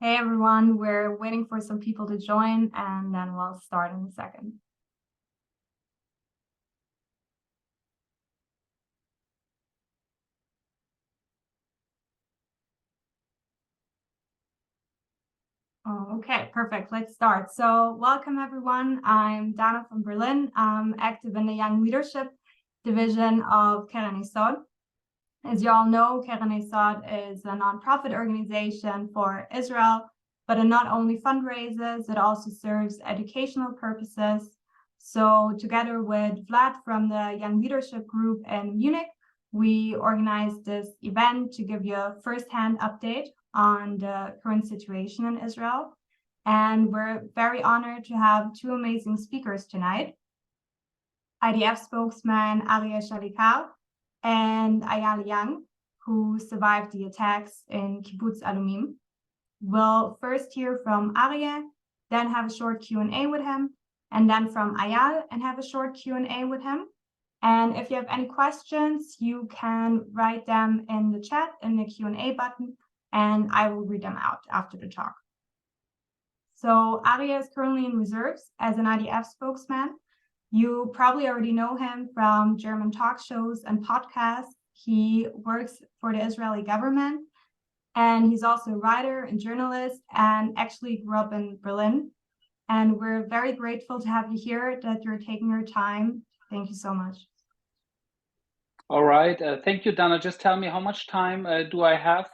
Hey everyone, we're waiting for some people to join and then we'll start in a second. Okay, perfect. Let's start. So welcome everyone. I'm Dana from Berlin. I'm active in the Young Leadership Division of Hamas Oct. As you all know, Hamas Oct is a nonprofit organization for Israel, but it not only fundraises, it also serves educational purposes. So together with Vlad from the Young Leadership Group in Munich, we organized this event to give you a first-hand update on the current situation in Israel. And we're very honored to have two amazing speakers tonight. IDF Spokesman Arye Shalicar and Ayal Young, who survived the attacks in Kibbutz Alumim. We'll first hear from Arye, then have a short Q&A with him, and then from Ayal and have a short Q&A with him. And if you have any questions, you can write them in the chat in the Q&A button, and I will read them out after the talk. So Arye is currently in reserves as an IDF spokesman. You probably already know him from German talk shows and podcasts. He works for the Israeli government, and he's also a writer and journalist and actually grew up in Berlin. And we're very grateful to have you here, that you're taking your time. Thank you so much. All right. Thank you, Dana. Just tell me, how much time do I have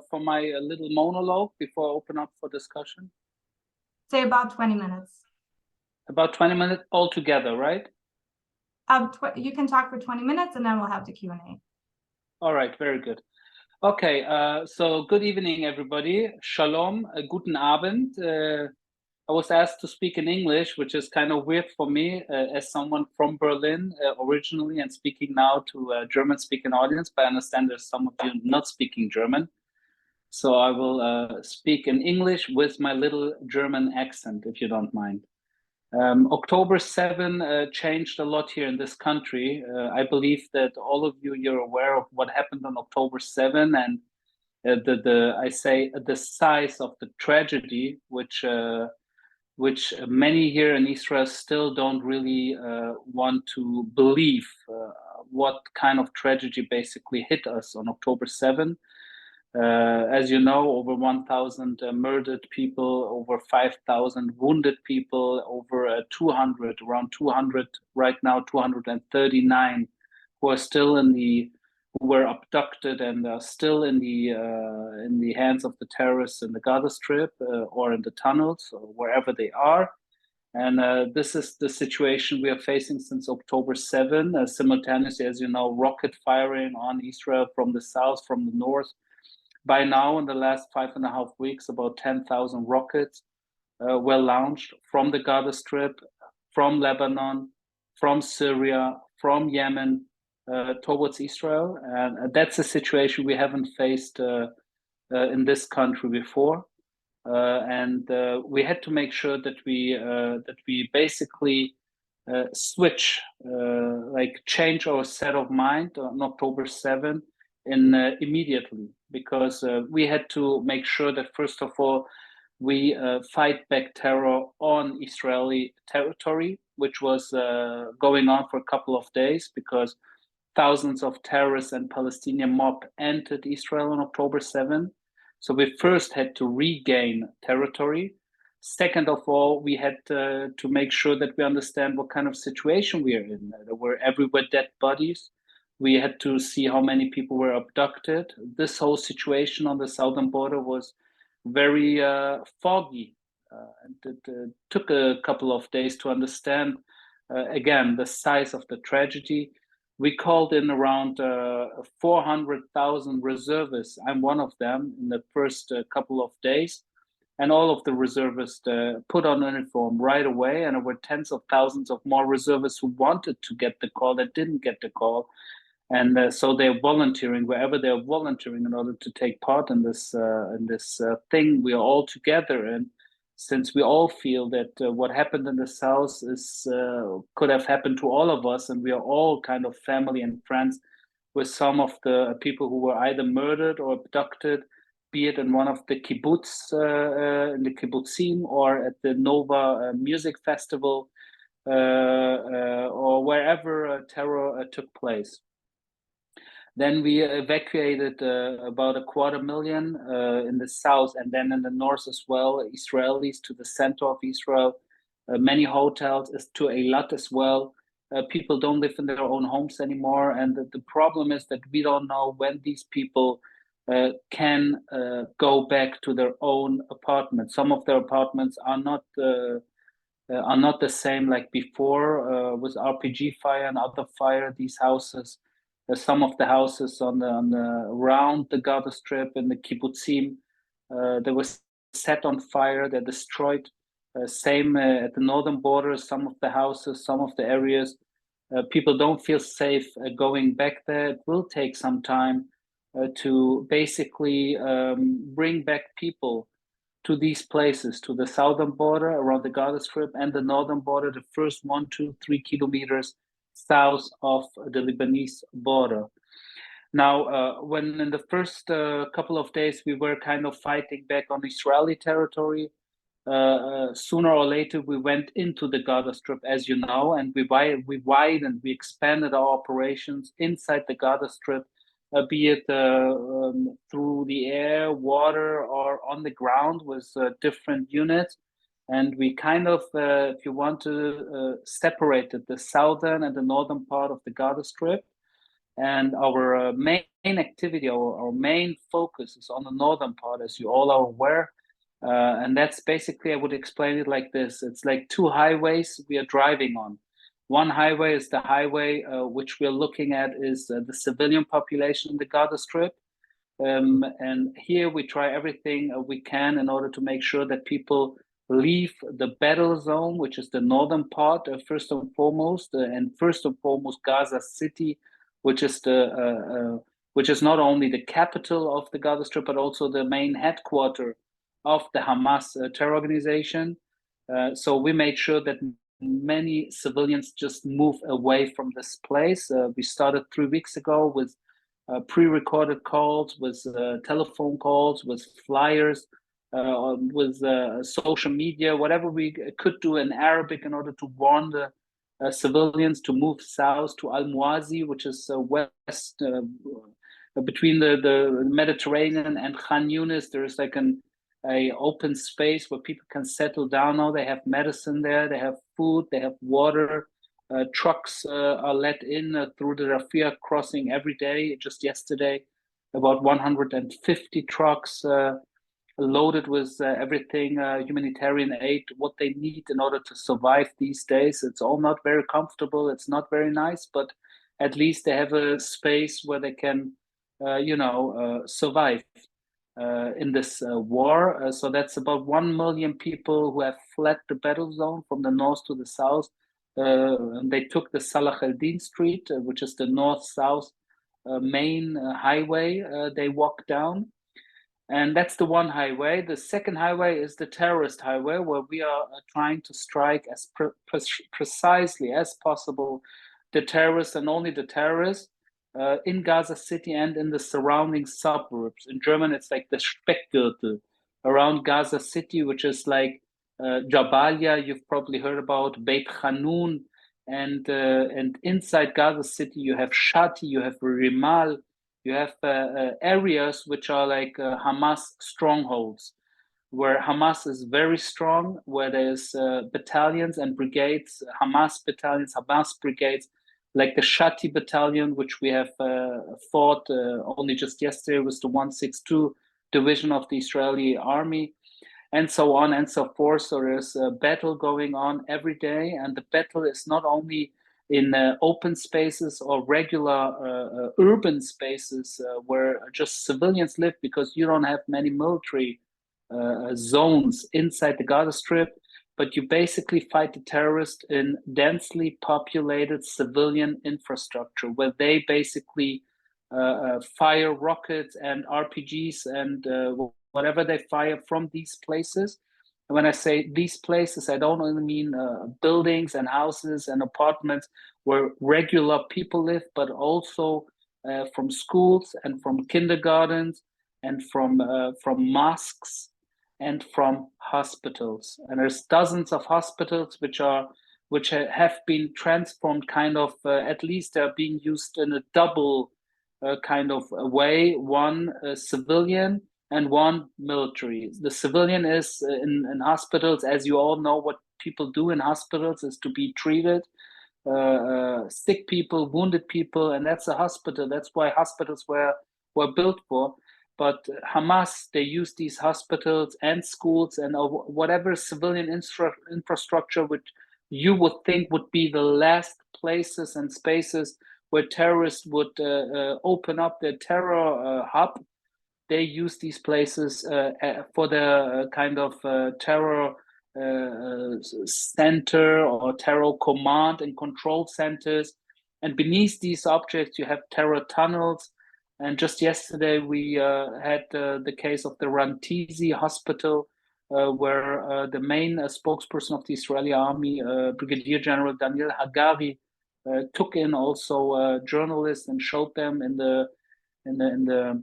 for my little monologue before I open up for discussion? Say about 20 minutes. About 20 minutes altogether, right? You can talk for 20 minutes and then we'll have the Q&A. All right, very good. Okay, so good evening, everybody. Shalom, guten Abend. I was asked to speak in English, which is kind of weird for me as someone from Berlin originally and speaking now to a German-speaking audience, but I understand there's some of you not speaking German. So I will speak in English with my little German accent, if you don't mind. October 7 changed a lot here in this country. I believe that all of you, you're aware of what happened on October 7 and the size of the tragedy, which many here in Israel still don't really want to believe what kind of tragedy basically hit us on October 7. As you know, over 1,000 murdered people, over 5,000 wounded people, over around 200 right now, 239 who are still who were abducted and are still in the hands of the terrorists in the Gaza Strip or in the tunnels or wherever they are. And this is the situation we are facing since October 7. Simultaneously, as you know, rocket firing on Israel from the south, from the north. By now, in the last 5.5 weeks, about 10,000 rockets were launched from the Gaza Strip, from Lebanon, from Syria, from Yemen towards Israel. And that's a situation we haven't faced in this country before. And we had to make sure that we basically switch, change our set of mind on October 7 immediately, because we had to make sure that, first of all, we fight back terror on Israeli territory, which was going on for a couple of days because thousands of terrorists and Palestinian mob entered Israel on October 7. So we first had to regain territory. Second of all, we had to make sure that we understand what kind of situation we are in. There were everywhere dead bodies. We had to see how many people were abducted. This whole situation on the southern border was very foggy. And it took a couple of days to understand, again, the size of the tragedy. We called in around 400,000 reservists. I'm one of them in the first couple of days. And all of the reservists put on uniform right away. And there were tens of thousands of more reservists who wanted to get the call that didn't get the call. And so they're volunteering wherever they're volunteering in order to take part in this thing we are all together in. Since we all feel that what happened in the South could have happened to all of us, and we are all kind of family and friends with some of the people who were either murdered or abducted be it in one of the kibbutz, in the kibbutzim, or at the Nova Music Festival, or wherever terror took place. Then we evacuated about 250,000 in the south, and then in the north as well, Israelis to the center of Israel, many hotels, to Eilat as well. People don't live in their own homes anymore, and the problem is that we don't know when these people can go back to their own apartments. Some of their apartments are not the same like before, with RPG fire and other fire. These houses, some of the houses on the around the Gaza Strip and the kibbutzim, they were set on fire. They're destroyed. Same at the northern border. Some of the houses, some of the areas, people don't feel safe going back there. It will take some time to basically bring back people to these places, to the southern border around the Gaza Strip and the northern border, the first 1, 2, 3 kilometers south of the Lebanese border. Now, when in the first couple of days we were kind of fighting back on Israeli territory, sooner or later we went into the Gaza Strip, as you know, and we widened, we expanded our operations inside the Gaza Strip, be it through the air, water, or on the ground with different units. And we kind of, if you want to, separated the southern and the northern part of the Gaza Strip. And our main activity, our main focus is on the northern part, as you all are aware. And that's basically, I would explain it like this. It's like two highways we are driving on. One highway is the highway which we're looking at is the civilian population in the Gaza Strip. And here we try everything we can in order to make sure that people leave the battle zone, which is the northern part, first and foremost, and first and foremost Gaza City, which is which is not only the capital of the Gaza Strip, but also the main headquarters of the Hamas terror organization. So we made sure that many civilians just move away from this place. We started 3 weeks ago with pre-recorded calls, with telephone calls, with flyers, with social media, whatever we could do in Arabic in order to warn the civilians to move south to Al-Muazi, which is west between the Mediterranean and Khan Yunis. There is like a open space where people can settle down now. They have medicine there, they have food, they have water. Trucks are let in through the Rafah crossing every day. Just yesterday, about 150 trucks loaded with everything, humanitarian aid, what they need in order to survive these days. It's all not very comfortable. It's not very nice, but at least they have a space where they can, survive in this war. So that's about 1 million people who have fled the battle zone from the north to the south. They took the Salah al-Din Street, which is the north-south main highway. They walked down. And that's the one highway. The second highway is the terrorist highway, where we are trying to strike as precisely as possible the terrorists and only the terrorists in Gaza City and in the surrounding suburbs. In German, it's like the Speckgürtel around Gaza City, which is like Jabalia, you've probably heard about, Beit Hanun, and inside Gaza City, you have Shati, you have Rimal, you have areas which are like Hamas strongholds, where Hamas is very strong, where there's battalions and brigades, Hamas battalions, Hamas brigades, like the Shati battalion, which we have fought only just yesterday with the 162 division of the Israeli army, and so on and so forth. So there's a battle going on every day, and the battle is not only in open spaces or regular urban spaces where just civilians live, because you don't have many military zones inside the Gaza Strip, but you basically fight the terrorists in densely populated civilian infrastructure, where they basically fire rockets and RPGs and whatever they fire from these places. And when I say these places, I don't only mean buildings and houses and apartments where regular people live, but also from schools and from kindergartens and from mosques and from hospitals. And there's dozens of hospitals which have been transformed kind of, at least they're being used in a double kind of way, one civilian and one military. The civilian is in hospitals, as you all know, what people do in hospitals is to be treated, sick people, wounded people, and that's a hospital. That's why hospitals were built for. But Hamas, they use these hospitals and schools and whatever civilian infrastructure which you would think would be the last places and spaces where terrorists would open up their terror hub. They use these places for the kind of terror center or terror command and control centers. And beneath these objects, you have terror tunnels. And just yesterday, we had the case of the Rantisi hospital, where the main spokesperson of the Israeli army, Brigadier General Daniel Hagari, took in also journalists and showed them in the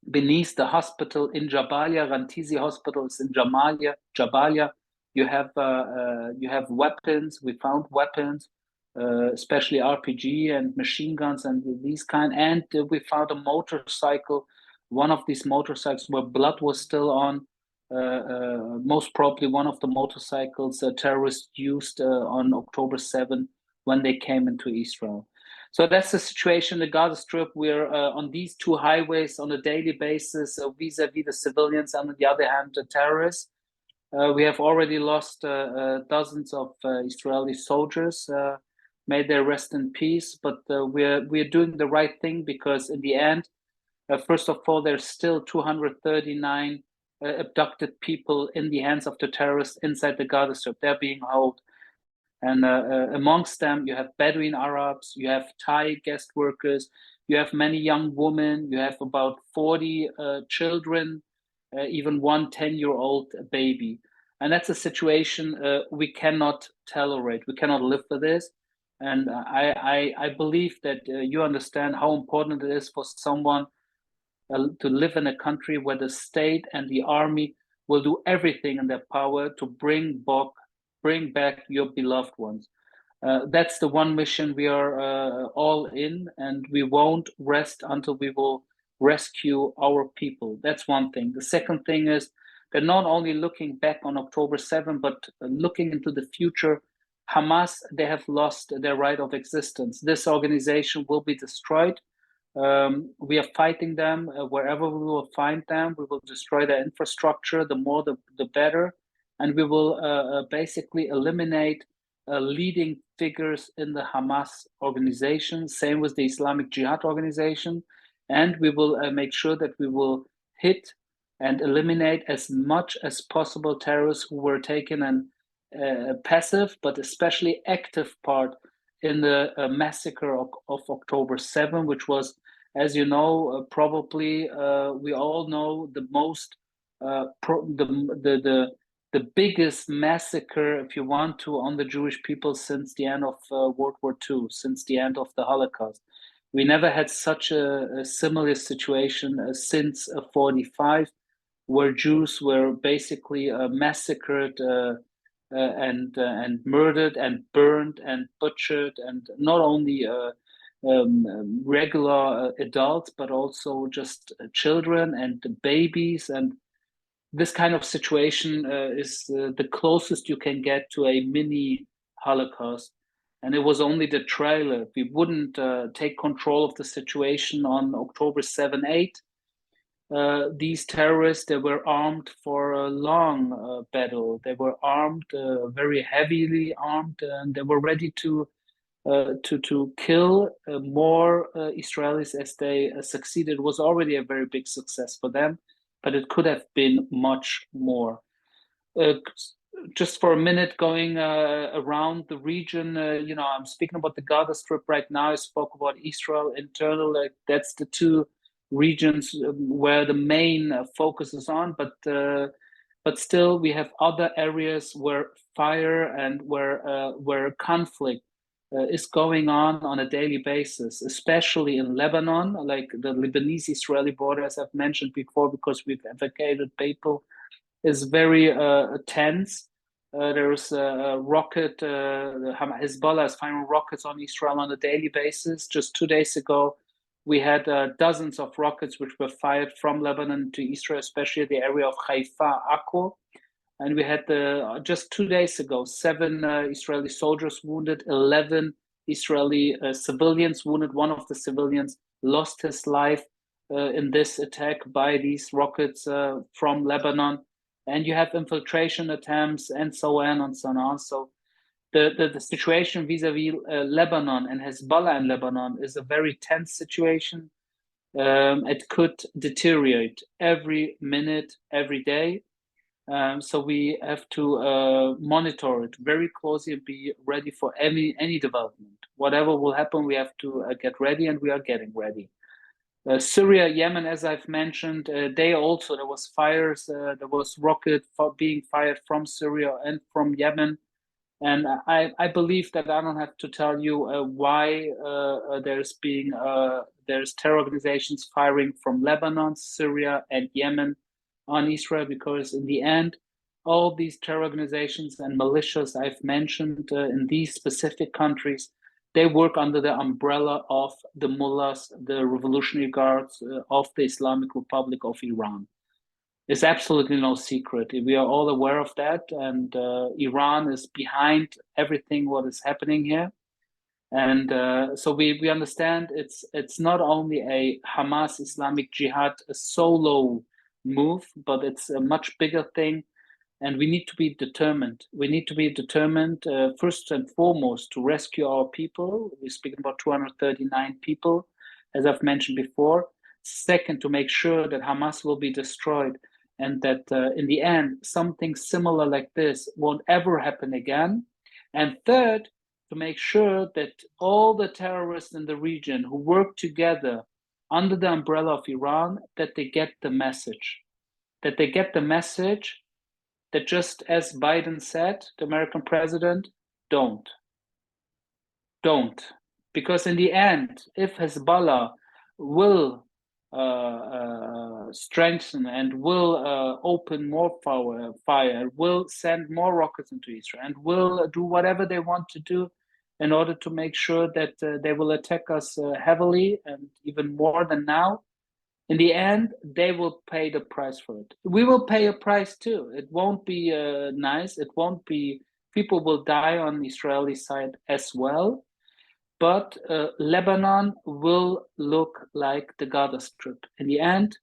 beneath the hospital in Jabalia. Rantisi hospital is in Jabalia. You have weapons. We found weapons, especially RPG and machine guns and these kind. And we found a motorcycle, one of these motorcycles where blood was still on. Most probably one of the motorcycles terrorists used on October 7 when they came into Israel. So that's the situation in the Gaza Strip. We're on these two highways on a daily basis, vis-a-vis the civilians, and on the other hand, the terrorists. We have already lost dozens of Israeli soldiers. May they rest in peace. But we're doing the right thing, because in the end, first of all, there's still 239 abducted people in the hands of the terrorists inside the Gaza Strip. They're being held. And amongst them, you have Bedouin Arabs, you have Thai guest workers, you have many young women, you have about 40 children, even one 10-year-old baby. And that's a situation we cannot tolerate. We cannot live with this. And I believe that you understand how important it is for someone to live in a country where the state and the army will do everything in their power to bring back your beloved ones. That's the one mission we are all in, and we won't rest until we will rescue our people. That's one thing. The second thing is they're not only looking back on October 7, but looking into the future. Hamas, they have lost their right of existence. This organization will be destroyed. We are fighting them wherever we will find them. We will destroy their infrastructure. The more, the better. And we will basically eliminate leading figures in the Hamas organization, same with the Islamic Jihad organization. And we will make sure that we will hit and eliminate as much as possible terrorists who were taken and passive, but especially active part in the massacre of October 7, which was, as you know, probably we all know the most the biggest massacre, if you want to, on the Jewish people since the end of World War II, since the end of the Holocaust. We never had such a similar situation since 45, where Jews were basically massacred and murdered and burned and butchered, and not only regular adults, but also just children and babies. And this kind of situation is the closest you can get to a mini Holocaust. And it was only the trailer. If we wouldn't take control of the situation on October 7, 8, these terrorists, they were armed for a long battle. They were armed, very heavily armed, and they were ready to kill more Israelis as they succeeded. It was already a very big success for them, but it could have been much more. Just for a minute, going around the region, I'm speaking about the Gaza Strip right now. I spoke about Israel internal. That's the two regions where the main focus is on. But still, we have other areas where fire and where conflict is going on a daily basis, especially in Lebanon, like the Lebanese-Israeli border, as I've mentioned before, because we've evacuated people, is very tense. There is a rocket, Hezbollah is firing rockets on Israel on a daily basis. Just 2 days ago, we had dozens of rockets which were fired from Lebanon to Israel, especially the area of Haifa, Akko. And we had just 2 days ago, 7 Israeli soldiers wounded, 11 Israeli civilians wounded. One of the civilians lost his life in this attack by these rockets from Lebanon. And you have infiltration attempts and so on and so on. So the situation vis-a-vis Lebanon and Hezbollah in Lebanon is a very tense situation. It could deteriorate every minute, every day. So we have to monitor it very closely and be ready for any development. Whatever will happen, we have to get ready, and we are getting ready. Syria, Yemen, as I've mentioned, there was fires, there was rocket being fired from Syria and from Yemen. And I believe that I don't have to tell you why there's terror organizations firing from Lebanon, Syria, and Yemen on Israel, because in the end, all these terror organizations and militias I've mentioned in these specific countries, they work under the umbrella of the mullahs, the Revolutionary Guards of the Islamic Republic of Iran. It's absolutely no secret. We are all aware of that, and Iran is behind everything what is happening here. And so we understand it's not only a Hamas Islamic Jihad, a solo move, but it's a much bigger thing. And we need to be determined. We need to be determined, first and foremost, to rescue our people. We're speaking about 239 people, as I've mentioned before. Second, to make sure that Hamas will be destroyed, and that in the end, something similar like this won't ever happen again. And third, to make sure that all the terrorists in the region who work together under the umbrella of Iran, that they get the message. That they get the message that, just as Biden said, the American president, don't. Because in the end, if Hezbollah will strengthen and will open more fire, will send more rockets into Israel, and will do whatever they want to do in order to make sure that they will attack us heavily and even more than now, in the end, they will pay the price for it. We will pay a price too. It won't be nice. It won't be, people will die on the Israeli side as well. But Lebanon will look like the Gaza Strip. In the end,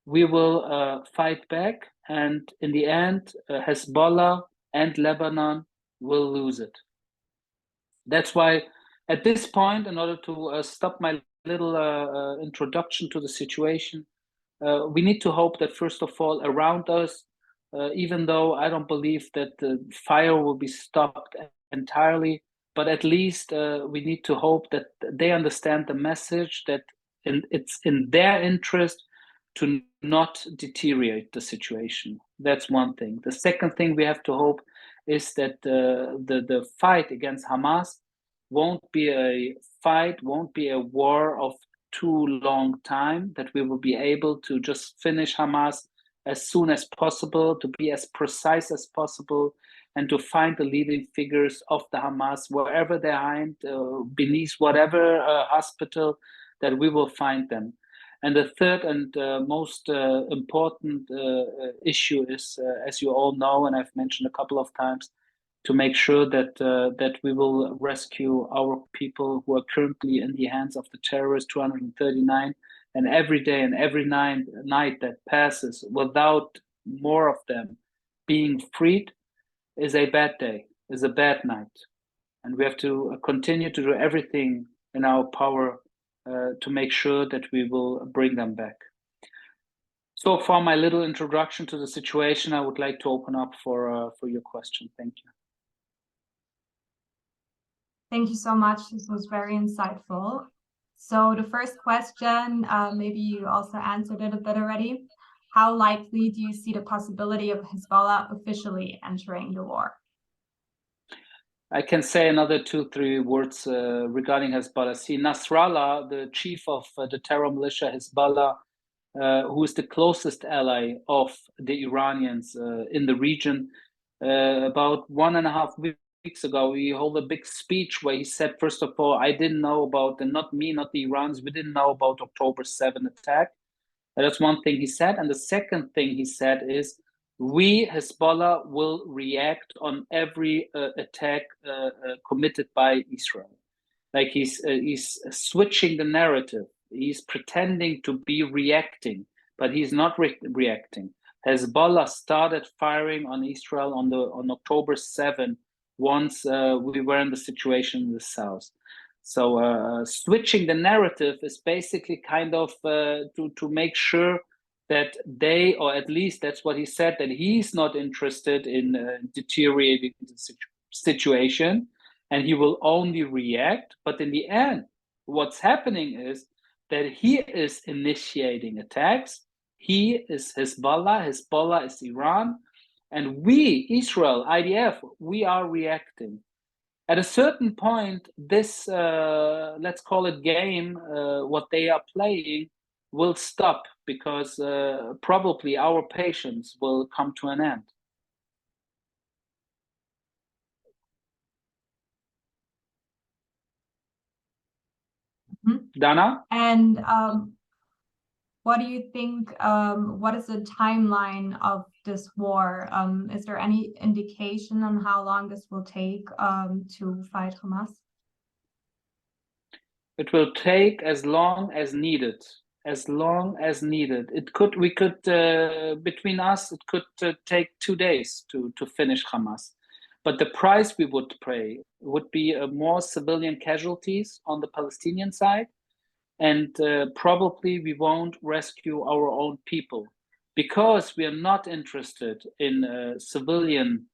we will fight back. And in the end, Hezbollah and Lebanon will lose it. That's why at this point, in order to stop my little introduction to the situation, we need to hope that, first of all, around us, even though I don't believe that the fire will be stopped entirely, but at least we need to hope that they understand the message, that it's in their interest to not deteriorate the situation. That's one thing. The second thing we have to hope is that the fight against Hamas won't be a fight, won't be a war of too long time, that we will be able to just finish Hamas as soon as possible, to be as precise as possible, and to find the leading figures of the Hamas wherever they're hiding, beneath whatever hospital, that we will find them. And the third and most important issue is, as you all know, and I've mentioned a couple of times, to make sure that that we will rescue our people who are currently in the hands of the terrorists, 239, and every day and every night that passes without more of them being freed is a bad day, is a bad night. And we have to continue to do everything in our power to make sure that we will bring them back. So far, my little introduction to the situation. I would like to open up for your question. Thank you. Thank you so much. This was very insightful. So the first question, maybe you also answered it a bit already. How likely do you see the possibility of Hezbollah officially entering the war? I can say another 2-3 words regarding Hezbollah. See, Nasrallah, the chief of the terror militia Hezbollah, who is the closest ally of the Iranians in the region, about 1.5 weeks ago, he held a big speech where he said, first of all, I didn't know about, and not me, not the Iranians, we didn't know about October 7 attack. That's one thing he said. And the second thing he said is, we, Hezbollah, will react on every attack committed by Israel. Like he's switching the narrative. He's pretending to be reacting, but he's not reacting. Hezbollah started firing on Israel on October 7, once we were in the situation in the south. So switching the narrative is basically kind of to make sure that they, or at least that's what he said, that he's not interested in deteriorating the situation, and he will only react. But in the end, what's happening is that he is initiating attacks. He is Hezbollah, Hezbollah is Iran, and we, Israel, IDF, we are reacting. At a certain point, this, let's call it game, what they are playing, will stop, because probably our patience will come to an end. Mm-hmm. Dana? And what do you think, what is the timeline of this war? Is there any indication on how long this will take to fight Hamas? It will take as long as needed. As long as needed. We could, between us, it could take 2 days to finish Hamas. But the price we would pay would be more civilian casualties on the Palestinian side, and probably we won't rescue our own people, because we are not interested in civilian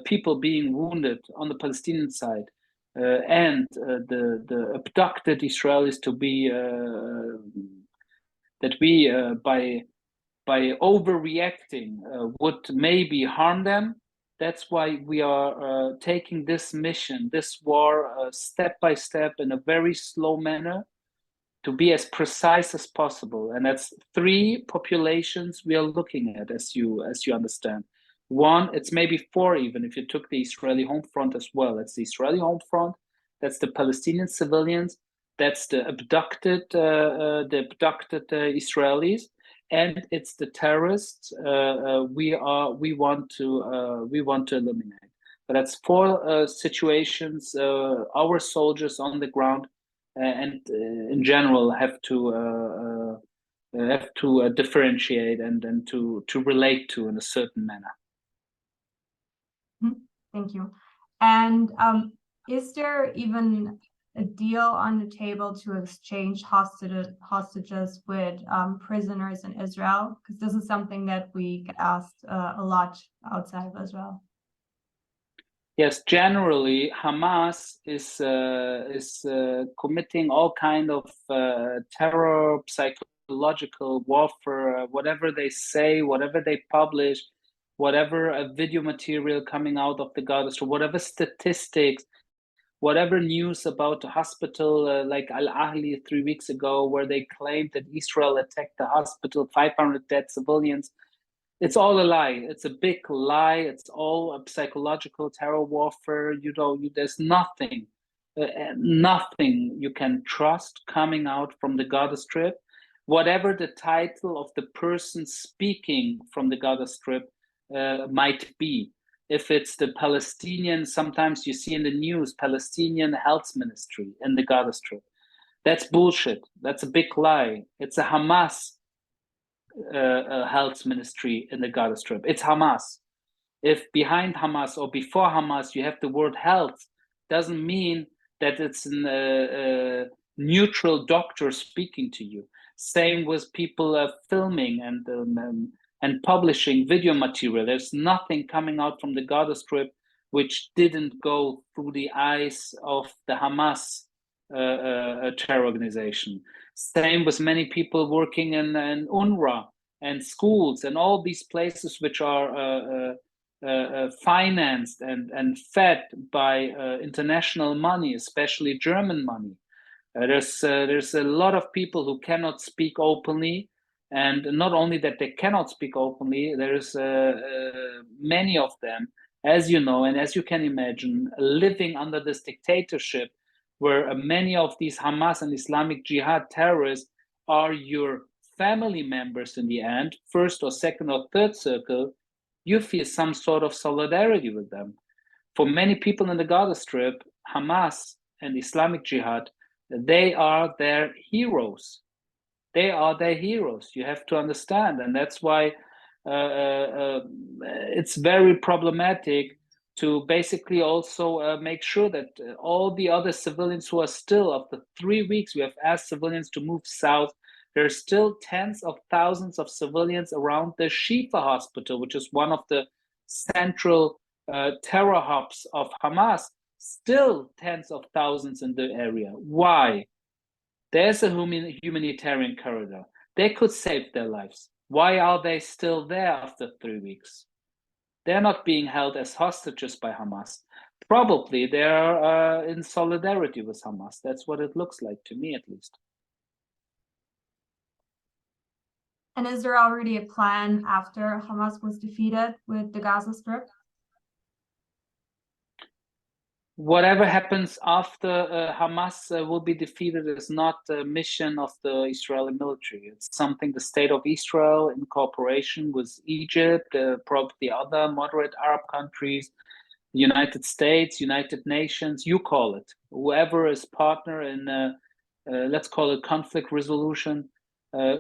people being wounded on the Palestinian side, and the abducted Israelis to be that we by overreacting would maybe harm them. That's why we are taking this mission, this war, step by step, in a very slow manner, to be as precise as possible. And that's 3 populations we are looking at, as you understand. One, it's maybe 4 even, if you took the Israeli home front as well. It's the Israeli home front, that's the Palestinian civilians, that's the abducted Israelis, and it's the terrorists we want to eliminate. But that's 4 situations. Our soldiers on the ground and in general have to differentiate and to relate to in a certain manner. Thank you. And is there even a deal on the table to exchange hostages with prisoners in Israel? Because this is something that we get asked a lot outside of Israel. Yes, generally Hamas is committing all kind of terror, psychological warfare, whatever they say, whatever they publish, whatever video material coming out of the Gaza Strip, whatever statistics, whatever news about the hospital, like Al Ahli 3 weeks ago, where they claimed that Israel attacked the hospital, 500 dead civilians. It's all a lie. It's a big lie. It's all a psychological terror warfare. There's nothing you can trust coming out from the Gaza Strip. Whatever the title of the person speaking from the Gaza Strip might be. If it's the Palestinian, sometimes you see in the news, Palestinian Health Ministry in the Gaza Strip. That's bullshit. That's a big lie. It's a Hamas health ministry in the Gaza Strip. It's Hamas. If behind Hamas or before Hamas you have the word health, doesn't mean that it's a neutral doctor speaking to you. Same with people filming and publishing video material. There's nothing coming out from the Gaza Strip which didn't go through the eyes of the Hamas terror organization. Same with many people working in UNRWA and schools and all these places which are financed and fed by international money, especially German money. There's a lot of people who cannot speak openly, and not only that they cannot speak openly, there's many of them, as you know, and as you can imagine, living under this dictatorship, where many of these Hamas and Islamic Jihad terrorists are your family members in the end, first or second or third circle. You feel some sort of solidarity with them. For many people in the Gaza Strip, Hamas and Islamic Jihad, they are their heroes. They are their heroes. You have to understand, and that's why it's very problematic to basically also make sure that all the other civilians who are still, after 3 weeks, we have asked civilians to move south. There's still tens of thousands of civilians around the Shifa hospital, which is one of the central terror hubs of Hamas. Still tens of thousands in the area. Why? There's a humanitarian corridor. They could save their lives. Why are they still there after 3 weeks? They're not being held as hostages by Hamas. Probably they're in solidarity with Hamas. That's what it looks like to me, at least. And is there already a plan after Hamas was defeated with the Gaza Strip? Whatever happens after Hamas will be defeated is not a mission of the Israeli military. It's something the state of Israel, in cooperation with Egypt, probably other moderate Arab countries, the United States, United Nations, you call it, whoever is partner in, let's call it conflict resolution,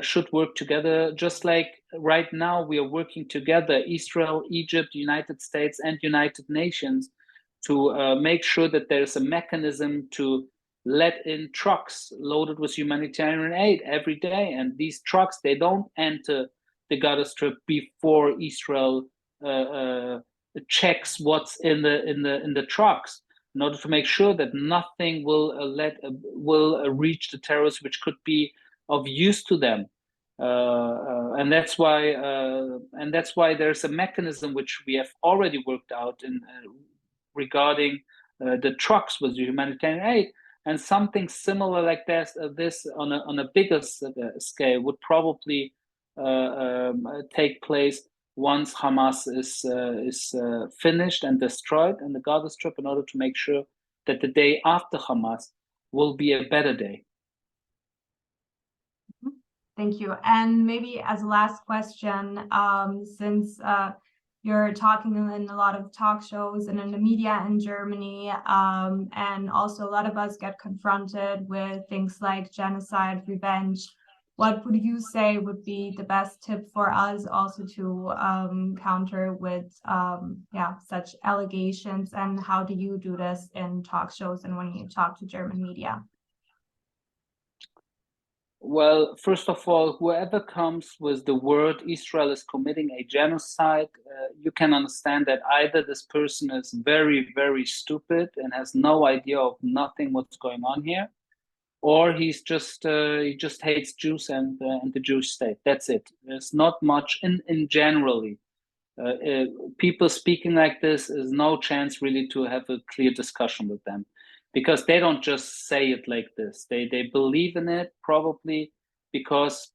should work together. Just like right now we are working together, Israel, Egypt, United States, and United Nations, to make sure that there's a mechanism to let in trucks loaded with humanitarian aid every day. And these trucks, they don't enter the Gaza Strip before Israel checks what's in the trucks, in order to make sure that nothing will reach the terrorists, which could be of use to them. And that's why there's a mechanism which we have already worked out in regarding the trucks with the humanitarian aid, and something similar like this on a bigger scale would probably take place once Hamas is finished and destroyed in the Gaza Strip, in order to make sure that the day after Hamas will be a better day. Thank you. And maybe as a last question, since you're talking in a lot of talk shows and in the media in Germany, and also a lot of us get confronted with things like genocide, revenge. What would you say would be the best tip for us also to counter with such allegations, and how do you do this in talk shows and when you talk to German media? Well, first of all, whoever comes with the word Israel is committing a genocide, you can understand that either this person is very, very stupid and has no idea of nothing what's going on here, or he just hates Jews and the Jewish state. That's it. There's not much in generally. People speaking like this is no chance really to have a clear discussion with them, because they don't just say it like this. They believe in it, probably because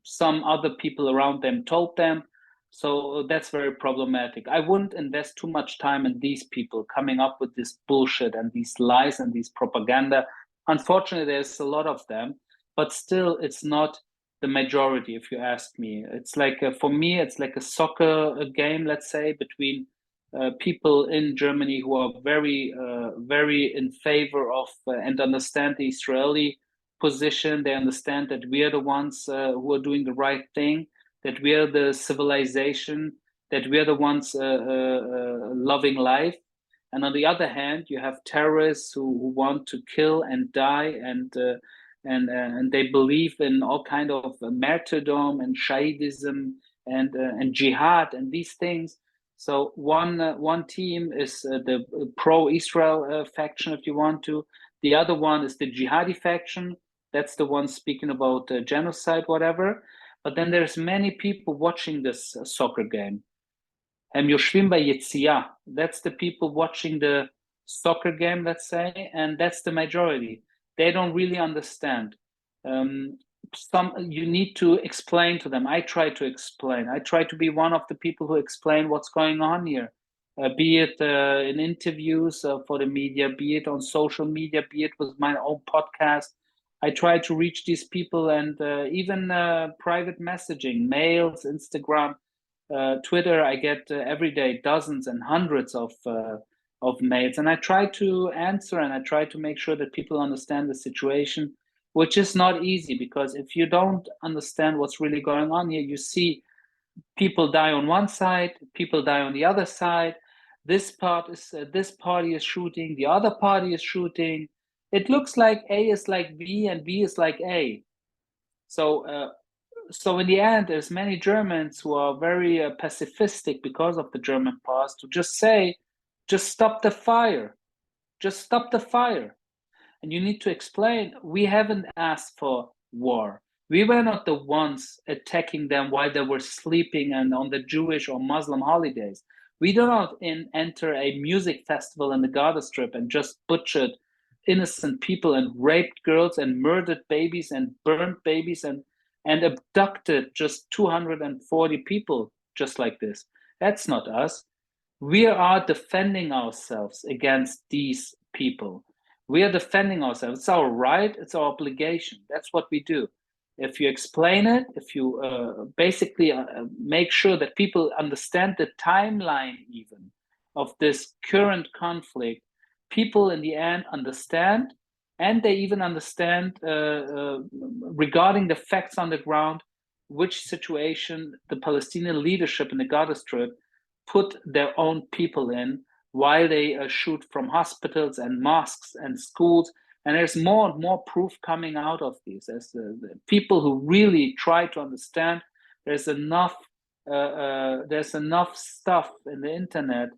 some other people around them told them. So that's very problematic. I wouldn't invest too much time in these people coming up with this bullshit and these lies and these propaganda. Unfortunately, there's a lot of them, but still it's not the majority, if you ask me. It's like, for me, it's like a soccer game, let's say, between people in Germany who are very, very in favor of and understand the Israeli position. They understand that we are the ones who are doing the right thing, that we are the civilization, that we are the ones loving life. And on the other hand, you have terrorists who want to kill and die, and they believe in all kind of martyrdom and shahidism and jihad and these things. So one team is the pro-Israel faction, if you want to. The other one is the jihadi faction. That's the one speaking about genocide, whatever. But then there's many people watching this soccer game. הם יושבים ביציאה. That's the people watching the soccer game, let's say, and that's the majority. They don't really understand. You need to explain to them. I try to explain. I try to be one of the people who explain what's going on here, be it in interviews for the media, be it on social media, be it with my own podcast. I try to reach these people, and even private messaging, mails, Instagram, Twitter. I get every day dozens and hundreds of mails, and I try to answer, and I try to make sure that people understand the situation, which is not easy, because if you don't understand what's really going on here, you see people die on one side, people die on the other side. This party is shooting, the other party is shooting. It looks like A is like B and B is like A. So in the end, there's many Germans who are very pacifistic because of the German past, to just say, just stop the fire, just stop the fire. And you need to explain, we haven't asked for war. We were not the ones attacking them while they were sleeping and on the Jewish or Muslim holidays. We do not enter a music festival in the Gaza Strip and just butchered innocent people and raped girls and murdered babies and burned babies and abducted just 240 people just like this. That's not us. We are defending ourselves against these people. We are defending ourselves. It's our right, it's our obligation. That's what we do. If you explain it, if you basically make sure that people understand the timeline even of this current conflict, people in the end understand, and they even understand regarding the facts on the ground, which situation the Palestinian leadership in the Gaza Strip put their own people in, while they shoot from hospitals and mosques and schools. And there's more and more proof coming out of these. As the people who really try to understand, there's enough stuff in the internet,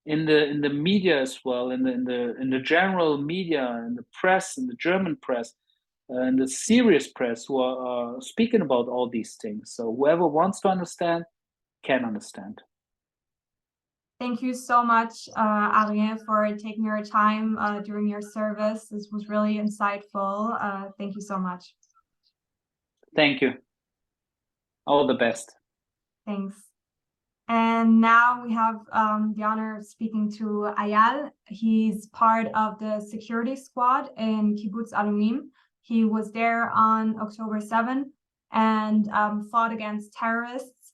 in the media as well, in the general media, in the press, in the German press, and the serious press, who are speaking about all these things. So whoever wants to understand can understand. Thank you so much, Arye, for taking your time during your service. This was really insightful. Thank you so much. Thank you. All the best. Thanks. And now we have the honor of speaking to Eyal. He's part of the security squad in Kibbutz Alumim. He was there on October 7 and fought against terrorists.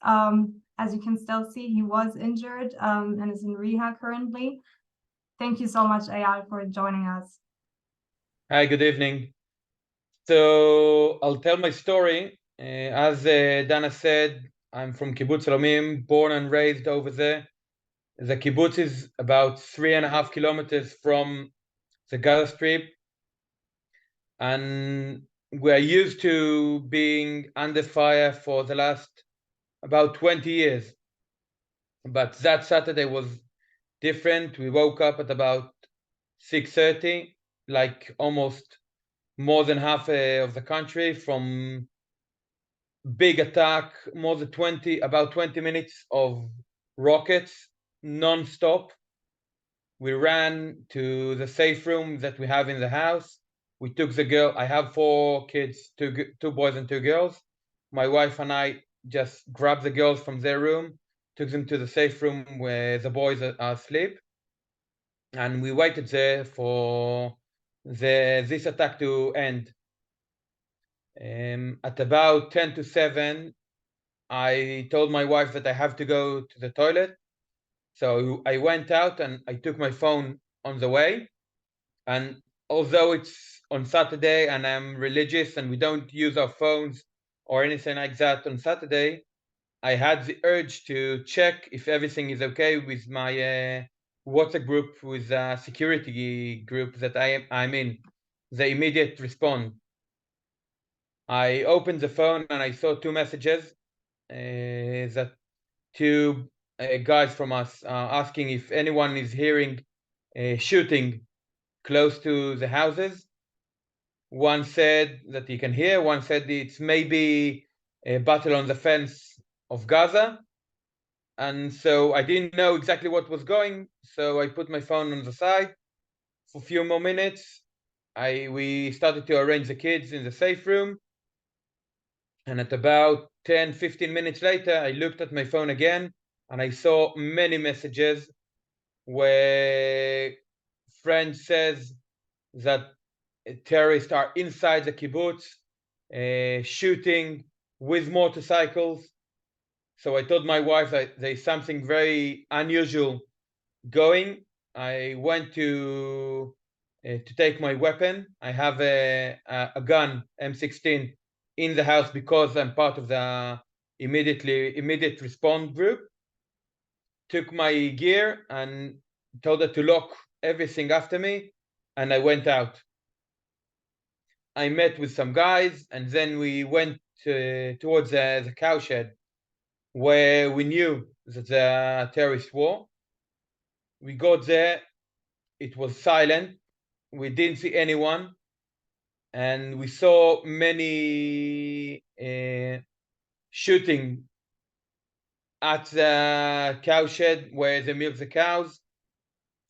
As you can still see, he was injured and is in rehab currently. Thank you so much, Eyal, for joining us. Hi, good evening. So I'll tell my story. As Dana said, I'm from Kibbutz Alumim, born and raised over there. The kibbutz is about 3.5 kilometers from the Gaza Strip, and we're used to being under fire for the last about 20 years. But that Saturday was different. We woke up at about 6:30, like almost more than half of the country, from big attack, about 20 minutes of rockets non-stop. We ran to the safe room that we have in the house. We took the girl. I have 4 kids, two boys and 2 girls. My wife and I just grabbed the girls from their room, took them to the safe room where the boys are asleep, and we waited there for this attack to end. At about 10 to 7, I told my wife that I have to go to the toilet. So I went out and I took my phone on the way. And although it's on Saturday and I'm religious and we don't use our phones or anything like that on Saturday, I had the urge to check if everything is okay with my WhatsApp group, with a security group that I'm in, the immediate response. I opened the phone and I saw 2 messages that 2 guys from us asking if anyone is hearing shooting close to the houses. One said that he can hear, one said it's maybe a battle on the fence of Gaza, and so I didn't know exactly what was going, so I put my phone on the side for a few more minutes. We started to arrange the kids in the safe room, and at about 10-15 minutes later, I looked at my phone again, and I saw many messages where friends says that terrorists are inside the kibbutz, shooting with motorcycles. So I told my wife that there's something very unusual going. I went to take my weapon. I have a gun, M16, in the house because I'm part of the immediate response group. Took my gear and told her to lock everything after me, and I went out. I met with some guys, and then we went towards the cowshed where we knew that the terrorists were. We got there, it was silent, we didn't see anyone, and we saw many shooting at the cowshed where they milk the cows,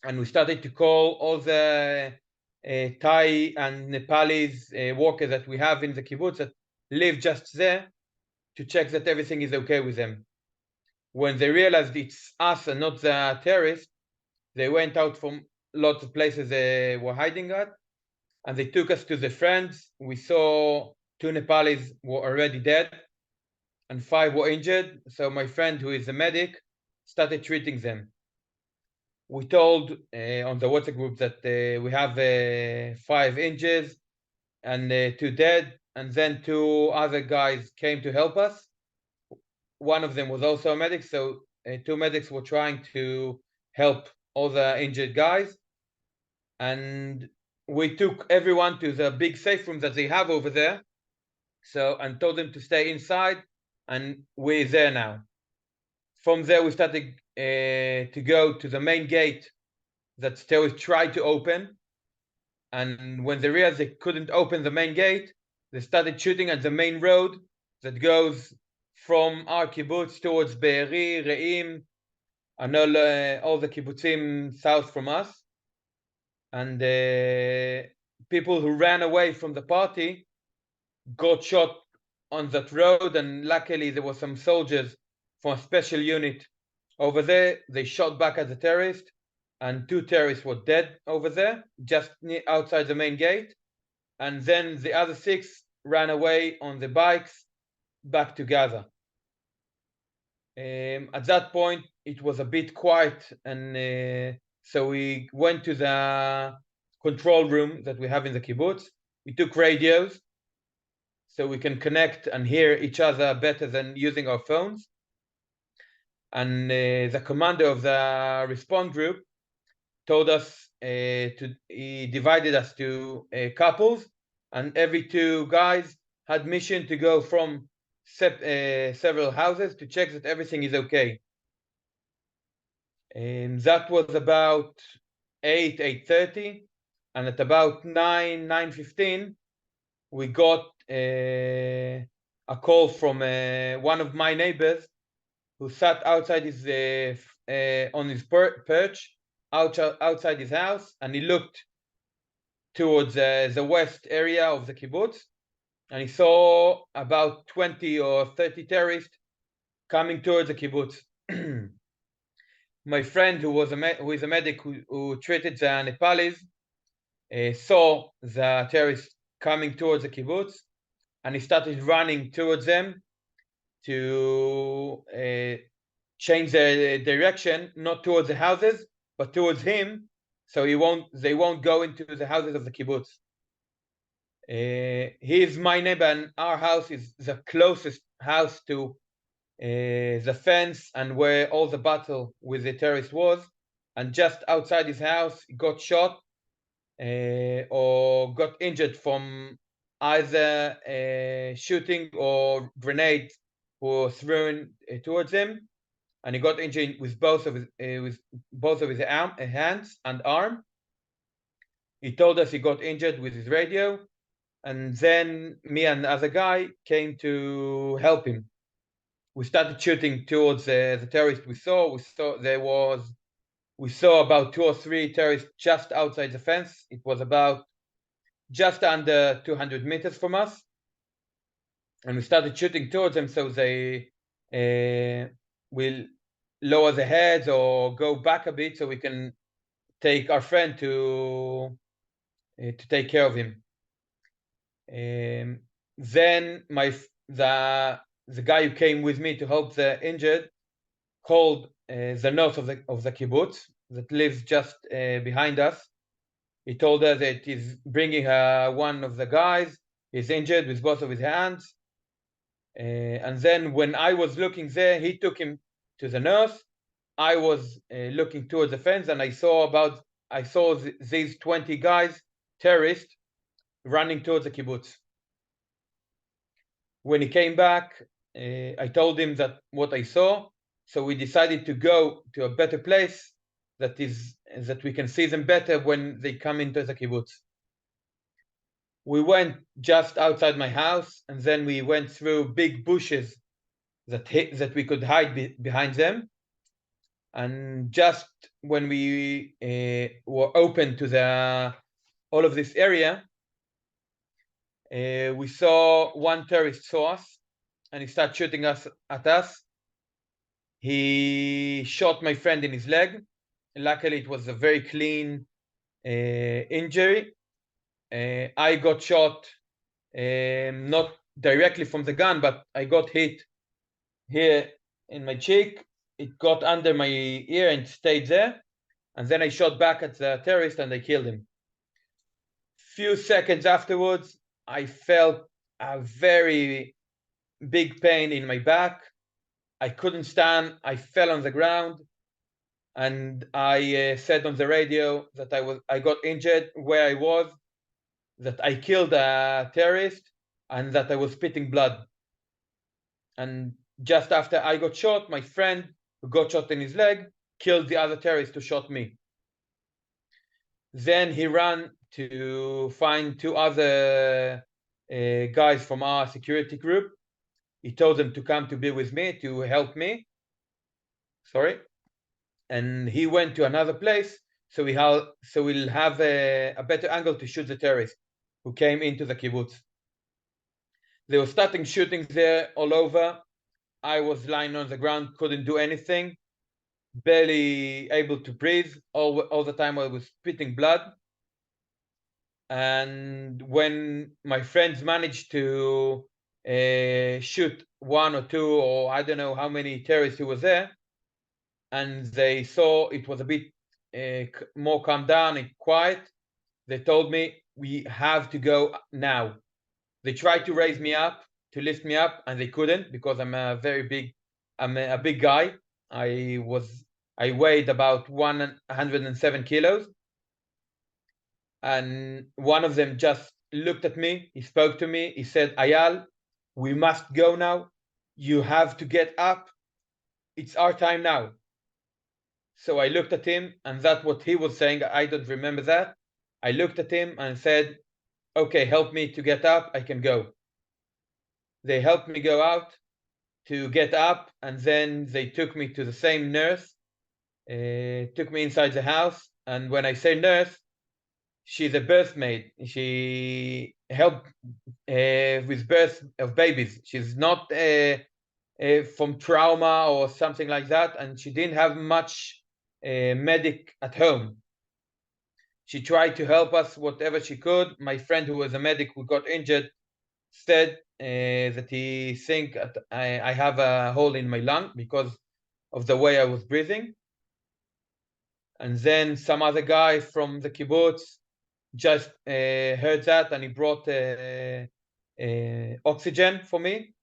and we started to call all the Thai and Nepalese workers that we have in the kibbutz that live just there to check that everything is okay with them. When they realized it's us and not the terrorists, they went out from lots of places they were hiding at, and they took us to the friends. We saw 2 Nepalis were already dead, and 5 were injured. So my friend, who is a medic, started treating them. We told on the WhatsApp group that we have 5 injured and 2 dead, and then 2 other guys came to help us. One of them was also a medic, so 2 medics were trying to help all the injured guys. And we took everyone to the big safe room that they have over there, and told them to stay inside, and we're there now. From there, we started to go to the main gate that terrorists tried to open, and when they realized they couldn't open the main gate, they started shooting at the main road that goes from our kibbutz towards Be'eri, Re'im, and all the kibbutzim south from us. And people who ran away from the party got shot on that road, and luckily there were some soldiers from a special unit over there. They shot back at the terrorist, and 2 terrorists were dead over there, just outside the main gate. And then the other 6 ran away on the bikes back to Gaza. At that point, it was a bit quiet, and so we went to the control room that we have in the kibbutz. We took radios so we can connect and hear each other better than using our phones. And the commander of the response group told us he divided us to couples, and every 2 guys had mission to go from several houses to check that everything is okay. That was about 8:30, and at about 9:15 we got a call from one of my neighbors who sat outside his on his perch outside his house, and he looked towards the west area of the kibbutz, and he saw about 20 or 30 terrorists coming towards the kibbutz. My friend, who is a medic who treated the Nepalis, saw the terrorists coming towards the kibbutz, and he started running towards them to change their direction, not towards the houses, but towards him, so they won't go into the houses of the kibbutz. He is my neighbor, and our house is the closest house to the fence and where all the battle with the terrorists was. And just outside his house, he got shot or got injured from either shooting or grenades were thrown towards him, and he got injured with both of his hands and arm. He told us he got injured with his radio, and then me and the other guy came to help him. we started shooting towards the terrorists we saw. We saw about 2 or 3 terrorists just outside the fence. It was about just under 200 meters from us. And we started shooting towards them, so they will lower their heads or go back a bit so we can take our friend to take care of him. Then the guy who came with me to help the injured called the nurse of the kibbutz that lives just behind us. He told her that he's bringing one of the guys. He's injured with both of his hands. And then when I was looking there, he took him to the nurse. I was looking towards the fence, and I saw these 20 guys, terrorists, running towards the kibbutz. When he came back, I told him that what I saw. So we decided to go to a better place that we can see them better when they come into the kibbutz. We went just outside my house, and then we went through big bushes that we could hide behind them. And just when we were open to all of this area, we saw one terrorist saw us, and he started shooting at us. He shot my friend in his leg. Luckily, it was a very clean injury. I got shot, not directly from the gun, but I got hit here in my cheek. It got under my ear and stayed there. And then I shot back at the terrorist and I killed him. Few seconds afterwards, I felt a very big pain in my back. I couldn't stand. I fell on the ground, and I said on the radio that I got injured where I was, that I killed a terrorist, and that I was spitting blood. And just after I got shot, my friend who got shot in his leg killed the other terrorist who shot me. Then he ran to find 2 other guys from our security group. He told them to come to be with me, to help me. Sorry. And he went to another place, so we'll have a better angle to shoot the terrorist who came into the kibbutz. They were starting shooting there all over. I was lying on the ground, couldn't do anything, barely able to breathe. All the time I was spitting blood. And when my friends managed to shoot 1 or 2, or I don't know how many terrorists who was there, and they saw it was a bit more calm down and quiet, they told me, we have to go now. They tried to raise me up, to lift me up, and they couldn't, because I'm a big guy. I weighed about 107 kilos. And one of them just looked at me. He spoke to me. He said, Ayal, we must go now. You have to get up. It's our time now. So I looked at him, and that's what he was saying. I don't remember that. I looked at him and said, okay, help me to get up. I can go. They helped me go out to get up, and then they took me to the same nurse, took me inside the house. And when I say nurse, she's a birth maid. She helped with birth of babies. She's not from trauma or something like that, and she didn't have much medic at home. She tried to help us whatever she could. My friend who was a medic who got injured said that he think I have a hole in my lung because of the way I was breathing. And then some other guy from the kibbutz just heard that, and he brought oxygen for me.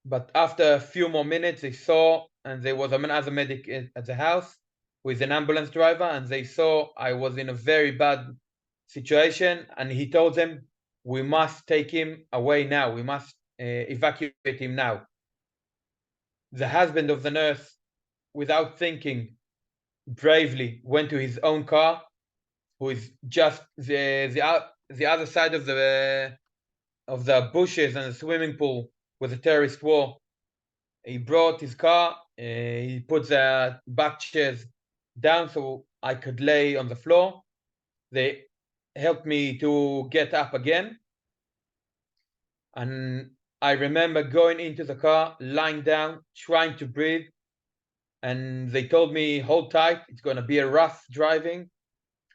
But after a few more minutes, they saw, and there was another medic at the house with an ambulance driver, and they saw I was in a very bad situation, and he told them, we must take him away now. We must evacuate him now. The husband of the nurse, without thinking, bravely went to his own car, who is just the other side of the bushes and the swimming pool where the terrorist war. he brought his car, he put the back chairs down so I could lay on the floor. They helped me to get up again. And I remember going into the car, lying down, trying to breathe. And they told me, hold tight, it's going to be a rough driving.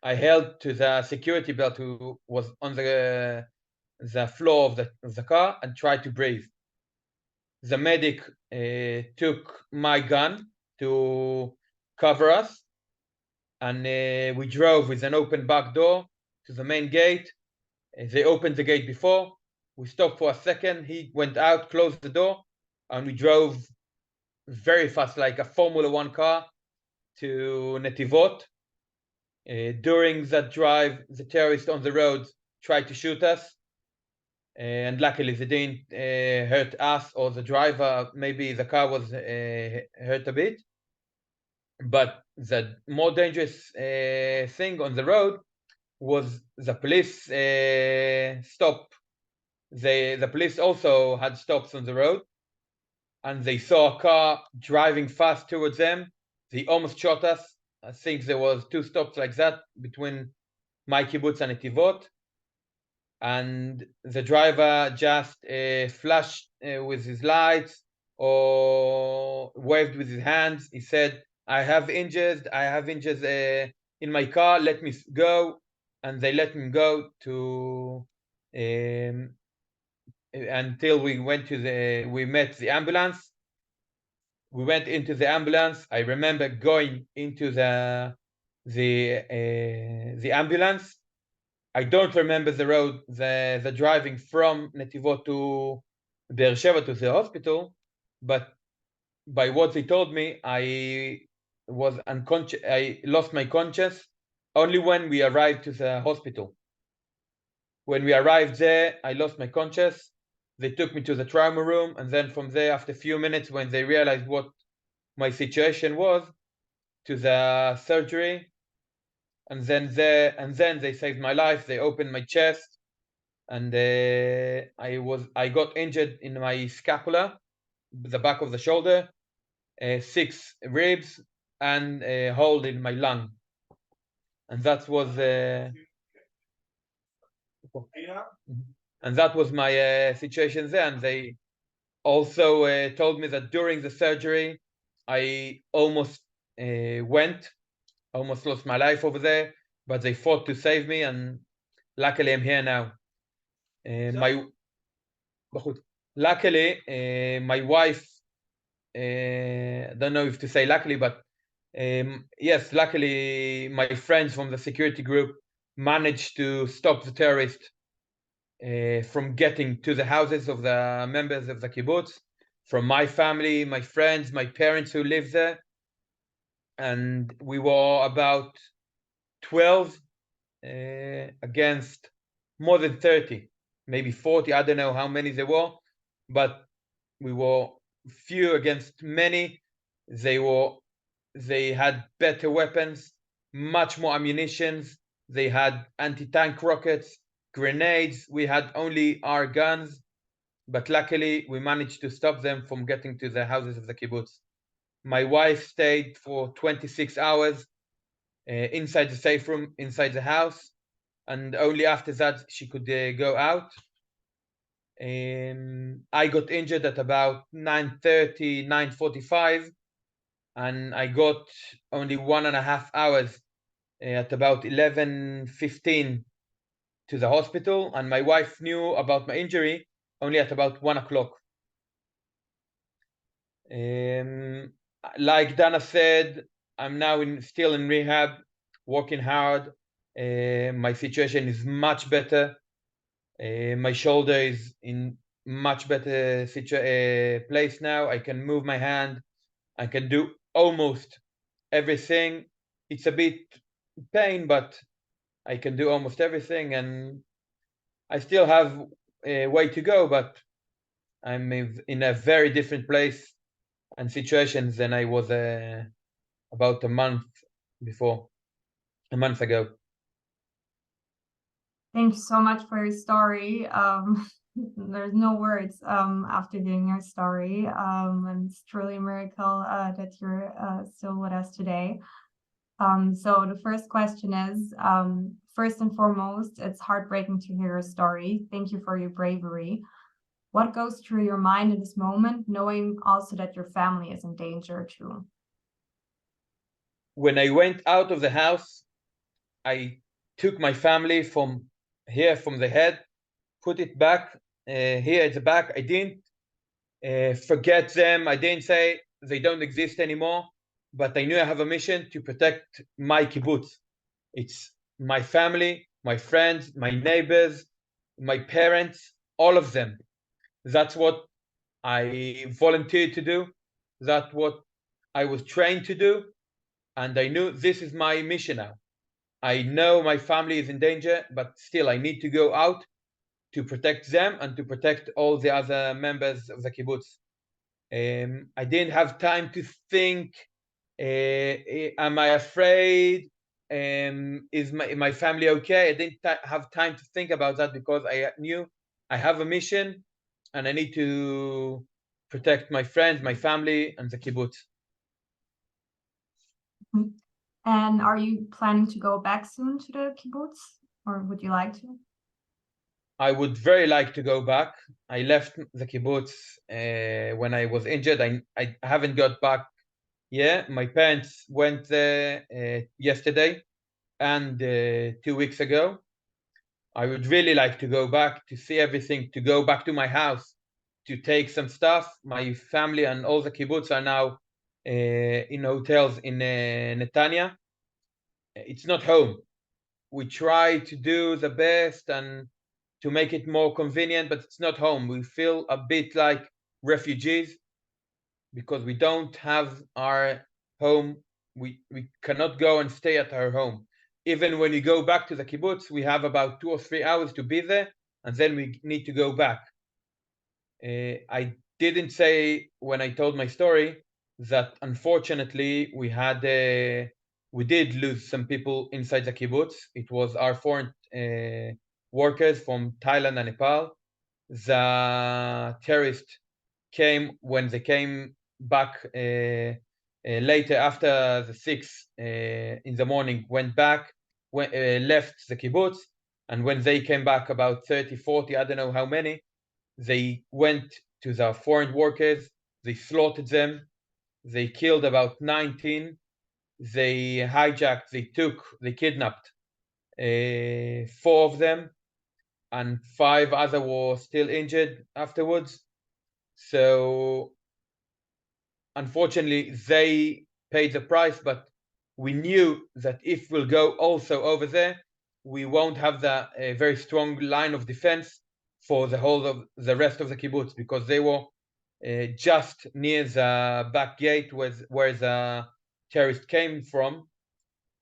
I held to the security belt who was on the floor of the car and tried to breathe. The medic took my gun to cover us, and we drove with an open back door to the main gate. They opened the gate before. We stopped for a second. He went out, closed the door, and we drove very fast, like a Formula One car, to Netivot. During that drive, the terrorists on the road tried to shoot us, and luckily they didn't hurt us or the driver. Maybe the car was hurt a bit. But the more dangerous thing on the road was the police stop. The police also had stops on the road, and they saw a car driving fast towards them. They almost shot us. I think there was 2 stops like that between my kibbutz and Netivot. And the driver just flashed with his lights or waved with his hands. He said, I have injuries in my car, let me go. And they let him go to until we went to we met the ambulance. We went into the ambulance. I remember going into the ambulance. I don't remember the road, the driving from Netivot to Be'er Sheva to the hospital, but by what they told me, I was unconscious. I lost my conscious only when we arrived to the hospital. When we arrived there, I lost my conscious. They took me to the trauma room, and then from there, after a few minutes, when they realized what my situation was, to the surgery. And then they saved my life. They opened my chest, and I got injured in my scapula, the back of the shoulder, 6 ribs, and a hole in my lung. And that was my situation there. And they also told me that during the surgery, I almost lost my life over there, but they fought to save me, and luckily I'm here now. Luckily, my wife, I don't know if to say luckily, but yes, luckily my friends from the security group managed to stop the terrorists from getting to the houses of the members of the kibbutz, from my family, my friends, my parents who live there. And we were about 12 against more than 30, maybe 40. I don't know how many there were, but we were few against many. They had better weapons, much more ammunitions. They had anti-tank rockets, grenades. We had only our guns, but luckily we managed to stop them from getting to the houses of the kibbutz. My wife stayed for 26 hours inside the safe room, inside the house, and only after that she could go out. I got injured at about 9:30, 9:45, and I got only 1.5 hours at about 11:15 to the hospital, and my wife knew about my injury only at about 1 o'clock. Like Dana said, I'm now still in rehab, working hard. My situation is much better. My shoulder is in much better place now. I can move my hand. I can do almost everything. It's a bit pain, but I can do almost everything, and I still have a way to go, but I'm in a very different place and situations than I was about a month ago. Thank you so much for your story. There's no words after hearing your story. And it's truly a miracle that you're still with us today. So the first question is, first and foremost, it's heartbreaking to hear your story. Thank you for your bravery. What goes through your mind in this moment, knowing also that your family is in danger too? When I went out of the house, I took my family from here, from the head, put it back here at the back. I didn't forget them. I didn't say they don't exist anymore, but I knew I have a mission to protect my kibbutz. It's my family, my friends, my neighbors, my parents, all of them. That's what I volunteered to do. That's what I was trained to do. And I knew this is my mission now. I know my family is in danger, but still I need to go out to protect them and to protect all the other members of the kibbutz. I didn't have time to think, am I afraid? Is my family okay? I didn't have time to think about that because I knew I have a mission and I need to protect my friends, my family, and the kibbutz. And are you planning to go back soon to the kibbutz, or would you like to? I would very like to go back. I left the kibbutz when I was injured. I haven't got back yet. My parents went there yesterday and 2 weeks ago. I would really like to go back to see everything, to go back to my house, to take some stuff. My family and all the kibbutz are now in hotels in Netanya. It's not home. We try to do the best and to make it more convenient, but it's not home. We feel a bit like refugees because we don't have our home. We cannot go and stay at our home. Even when you go back to the kibbutz, we have about 2 or 3 hours to be there, and then we need to go back. I didn't say when I told my story that unfortunately we did lose some people inside the kibbutz. It was our foreign workers from Thailand and Nepal. The terrorists came when they came back later after the 6 in the morning, went back, left the kibbutz, and when they came back about 30, 40, I don't know how many, they went to the foreign workers, they slaughtered them, they killed about 19, they hijacked, they kidnapped 4 of them, and 5 other were still injured afterwards. So unfortunately, they paid the price, but we knew that if we'll go also over there, we won't have the very strong line of defense for the whole of the rest of the kibbutz, because they were just near the back gate where the terrorists came from,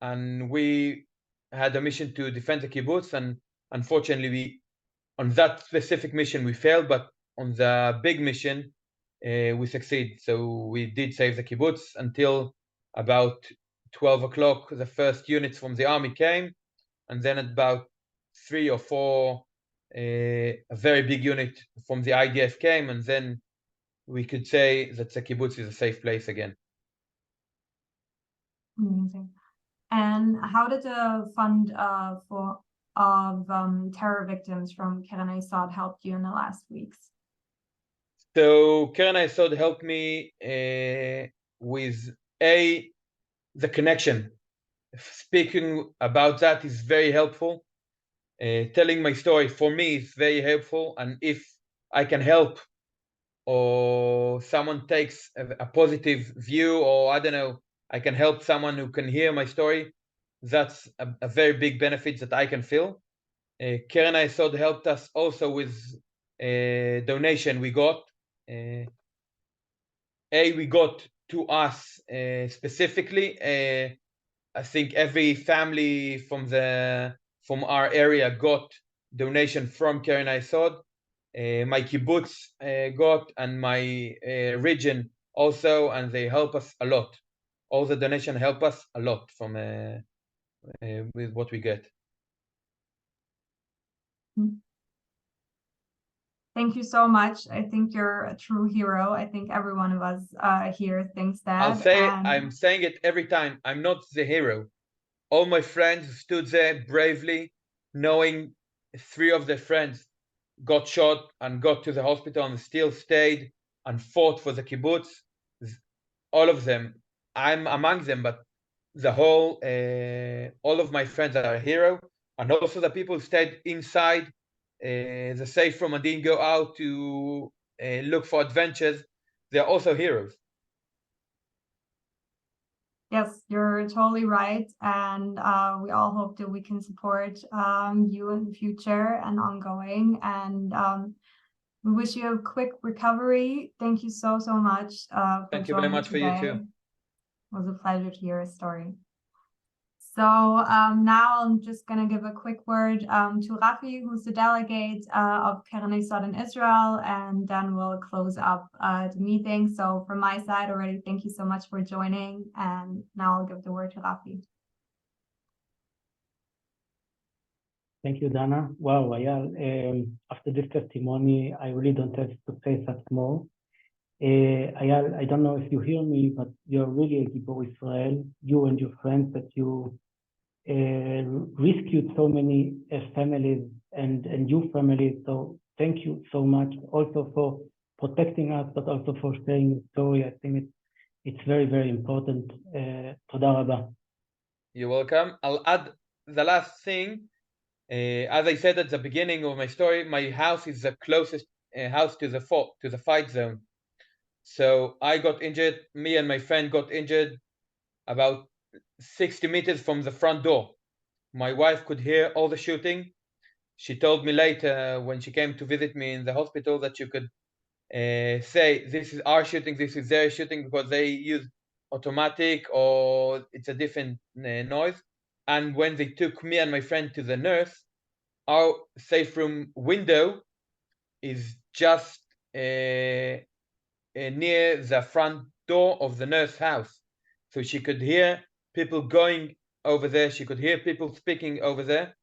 and we had a mission to defend the kibbutz, and unfortunately on that specific mission we failed, but on the big mission we succeed. So we did save the kibbutz until about 12 o'clock. The first units from the army came, and then at about 3 or 4 a very big unit from the IDF came, and then we could say that the kibbutz is a safe place again. Amazing. And how did the fund of terror victims from Keren Ayesod help you in the last weeks? So Keren Ayesod helped me with the connection. Speaking about that is very helpful. Telling my story for me is very helpful, and if I can help or someone takes a positive view, or I don't know, I can help someone who can hear my story, that's a very big benefit that I can feel. Keren Ayesod helped us also with a donation we got. We got to us specifically. I think every family from our area got donation from Keren Ayesod. My kibbutz got, and my region also, and they help us a lot. All the donation help us a lot from with what we get. Thank you so much. I think you're a true hero. I think every one of us here thinks that. I'll say it, and I'm saying it every time. I'm not the hero. All my friends stood there bravely, knowing 3 of their friends got shot and got to the hospital and still stayed and fought for the kibbutz. All of them, I'm among them, but the whole, all of my friends are a hero, and also the people who stayed inside, the safe room and didn't go out to look for adventures. They're also heroes. Yes, you're totally right. And we all hope that we can support you in the future and ongoing. And we wish you a quick recovery. Thank you so much for Thank you very joining much for you today. too. It was a pleasure to hear a story. So now I'm just going to give a quick word to Rafi, who's the delegate of Keren Yesod in Israel, and then we'll close up the meeting. So from my side already, thank you so much for joining, and now I'll give the word to Rafi. Thank you, Dana. Wow, Ayal, after this testimony, I really don't have to say such more. Ayal, I don't know if you hear me, but you're really a Gibor Israel, you and your friends, that you rescued so many families and you families. So thank you so much also for protecting us, but also for sharing the story. I think it's very, very important. Toda rabba. You're welcome. I'll add the last thing. As I said at the beginning of my story, my house is the closest house to the fight zone. So I got injured, me and my friend got injured about 60 meters from the front door. My wife could hear all the shooting. She told me later when she came to visit me in the hospital that you could say, this is our shooting, this is their shooting, because they use automatic or it's a different noise. And when they took me and my friend to the nurse, our safe room window is just near the front door of the nurse house. So she could hear people going over there. She could hear people speaking over there.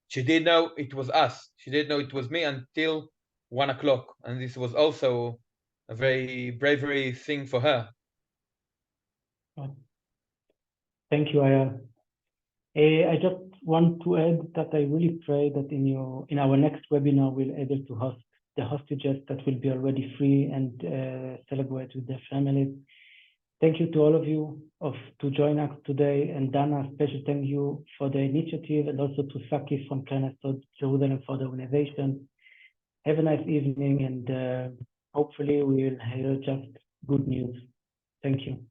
She didn't know it was us. She didn't know it was me until 1 o'clock. And this was also a very bravery thing for her. Thank you, Ayal. I just want to add that I really pray that in our next webinar, we'll be able to host the hostages that will be already free and celebrate with their families. Thank you to all of you to join us today, and Dana, special thank you for the initiative, and also to Saki from Keren Yesod Jerusalem for the organization. Have a nice evening, and hopefully we will hear just good news. Thank you.